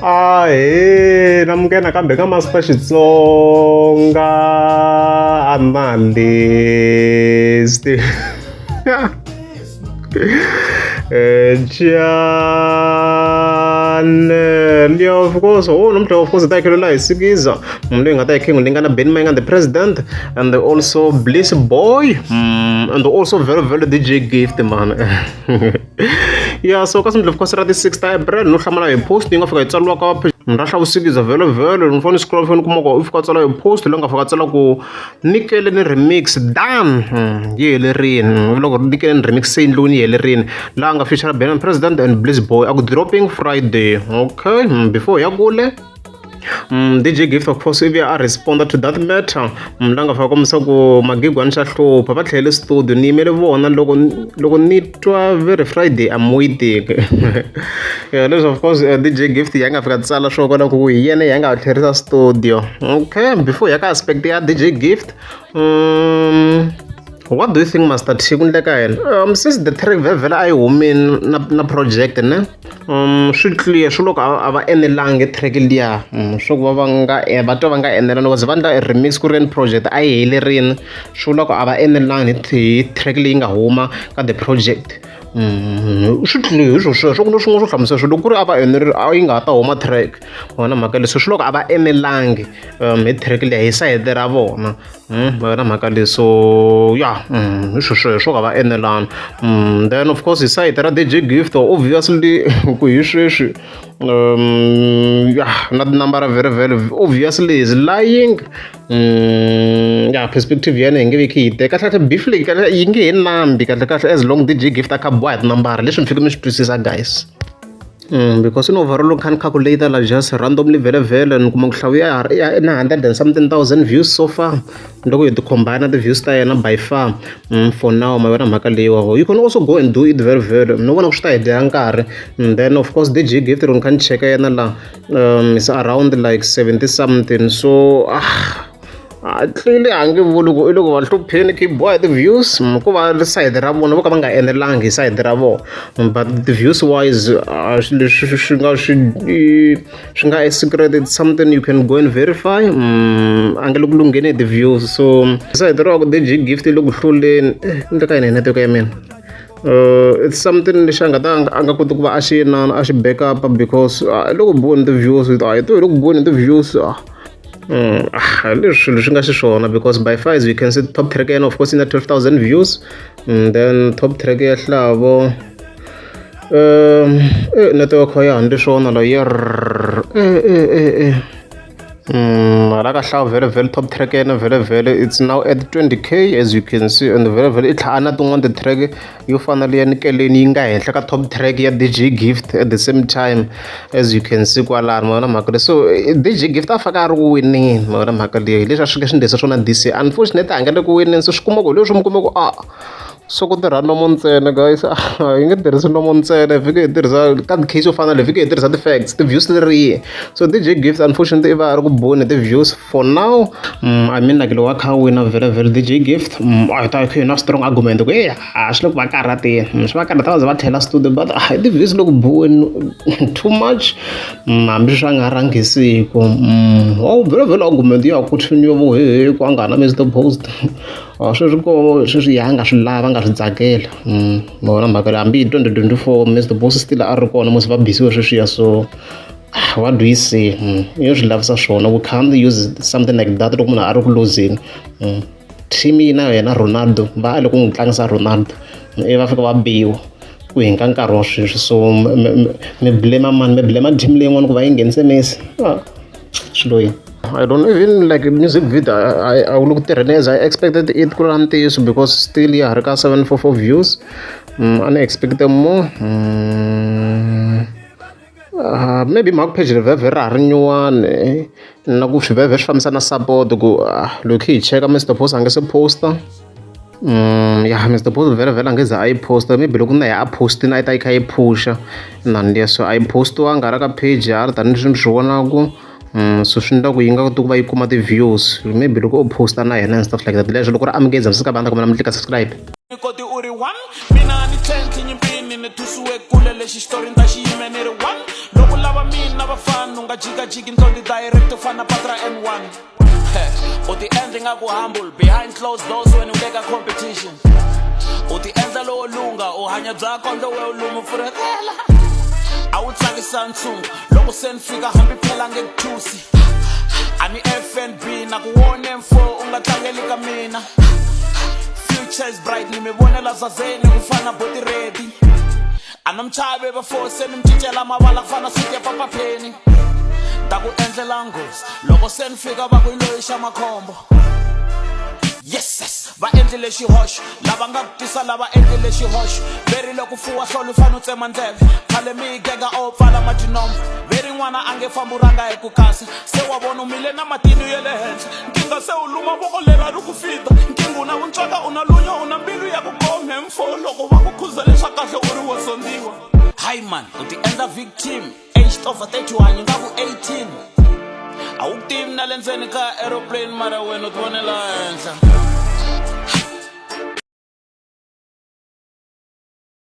namukena kambe ka Master Xitsonga analyst. Yeah, of course, of course, I can lie. Sigiza, I can Ben Mang and the president, and also Bliss Boy, and also very DJ Gift, man. Yeah, so because of course, the 6th April, no Shamana posting of a talk up. Rasha usigiza vele nifuna scroll phone kumoko if katsala yo post longa fakatsala ku nikele ni remix dan yele rin loko nikele ni remix sein loni yele rin la nga feature Ben President and Bliss Boy aku dropping Friday. Okay, before yakule DJ Gift of course if I responded to that matter mlanga fa komisa ku magigwa nhlahlupa va tlhele studio ni yimele vona loko ni twa very Friday I'm waiting. Yeah, this of course DJ Gift yanga fika tsala swo kona ku yena yanga tlherisa studio. Okay, before yaka aspect ya DJ Gift what do you think Master T since the track vele I woman na project ne swi clear swi loko ava enelangi track liya swo ku va nga vatwa va nga enela loko ze va endla remix ku ri ni project a yi helerini swi loko ava enelangi track leyi nga huma ka the project swi clear swo ku swin'wana swo hlamusela swo loko ku ri ava enerile a yi nga ta huma track vona mhaka leswi swi loko ava enelangi hi track liya hi sayiti ra vona vona mhaka leswo ya swo ka va enelana then of course hi sayiti ra DJ Gift obviously ku hi sweswi na tinambara very obviously is lying. Perspective ya yena hi nge vi khi yi teka kahle beef leyi yi nge he nambi kahle as long DJ Gift a kha boha hi tinambara leswi mi fike mi swi twisisa guys. Because in overall can calculate like just randomly very and kuma ku ya 100 and something thousand views so far loko you combine the views ta yena by far for now ma vona mhaka leyi you can also go and do it very no vona ku swi ta hidya nkarhi then of course DJ Gift ron kan cheka yena la is around like 70 something so clearly ange loko va hlupheni ki boy the views ku va side ra vona vo ka va nga enelangi side ra vo but the views wise swi nga a secret it's something you can go and verify ange loko lungheni the views so side ra ku DJ Gift loko hluleni ndle ka yena network ya mina it's something lexi anga koti ku va a xi back up because loko boni the views loko boni the views leswi nga xiswona because by far as you can see top track and of course in the 12,000 views then top track ya Hlavo network ya handle swona la like Hlavo very top track and very it's now at 20k as you can see and very it tlhana tin'wana the track yo finally ya nikeleni yi nga henhla ka top track ya DJ Gift at the same time as you can see kwalano mona mhaka so DJ Gift a faka a ri ku wineni mona mhaka leyi leswi a swi nga swi ndlisa swona this unfortunately a nga le ku wineni so swi kuma ku leswi mi kuma ku so ku tirha nomo ntsena guys yi nge tirhisi nomo ntsena fike hi tirhisa ka case yo fana leyi fike hi tirhisa ti-facts ti-views leriye so DJ Gift unfortunately i va a ri ku boni ti-views for now I mean like loko a kha wina very DJ Gift a ta hi na strong argument ku swi loko va karhatini swi va karhata va ze va tlhela studio but ti-views loko boni too much hambi swi nga rhanghisiku very argument ya continue vo ku a nga na Mr Post sweswi ko sweswi ya nga swi lava nga swi tsakela vona mhaka leyi hambi hi 2024 Mr Boss still a ri kona mos va bisiwe sweswiya so what do you say yo swi lavisa swona we can't use something like that loko munhu a ri ku losing team yi na yena Ronaldo va loko n'wi tlangisa Ronaldo va fika va biwa ku hinka nkarhi wa sweswi so mi blame team leyin'wana ku va yi nghenise Messi swiloyi I don't even like music video I will look there as I expected it kurante use because still ya harika 744 views unexpected more maybe mark page very nyuwane na ku swi swi fambisana support ku loko hi cheka Mr Post ange se poster Mr Post very angeza I poster maybe loko na ya a post na ita ikha yi pusha nandiya so I post wa ngara ka page ya tani swi vonaku so swi endla ku yi nga koti ku va yi kuma ti-views maybe loko u posta na yena and stuff like that leswo loko ri amukeza swi ka vanda kumela mi tlika subscribe koti u ri 1 mina ni 10 nyimpini ni thusiwe kule lexi xitori ni ta xiyime ni ri one loko lava mina vafana u nga jikajiki ntlonti direct u fana patra N1 u ti endli nga ku humble behind closed doors when u teka competition u ti endla lowo lunga u hanya bya kondlo we u luma furekela a wu tsakisa ntshungu loko se ni fika hambi phela nge kuthusi a ni FNB na ku wone mfo u nga tlangeli ka mina future is bright ni mi vonela zazeni ku fana boti ready a na mchave before se ni mcicela mavala ku fana suti ya papapheni ta ku endlela ngozi loko se ni fika va ku yi loyixa makhombo yes va endlile xihoxo lava nga kutisa lava endlile xihoxo verile ku fuwa hlolo u fane u tsema ndleve khale mi gega o pfala majinombo veri n'wana a nge famburanga hi ku kasi se wa vona u mile na matinu ya le henhla nkinga se u luma voko leri ri ku fita nkinga u na vuntswaka u na lunya u na mbilu ya ku gome mfo loko va ku khuza leswa kahle u ri wo sondiwa hayi man u ti endla victim aged over 31 nga ku 18 a wu tivi na le ndzeni ka aeroplane mara wena u ti vonela henhla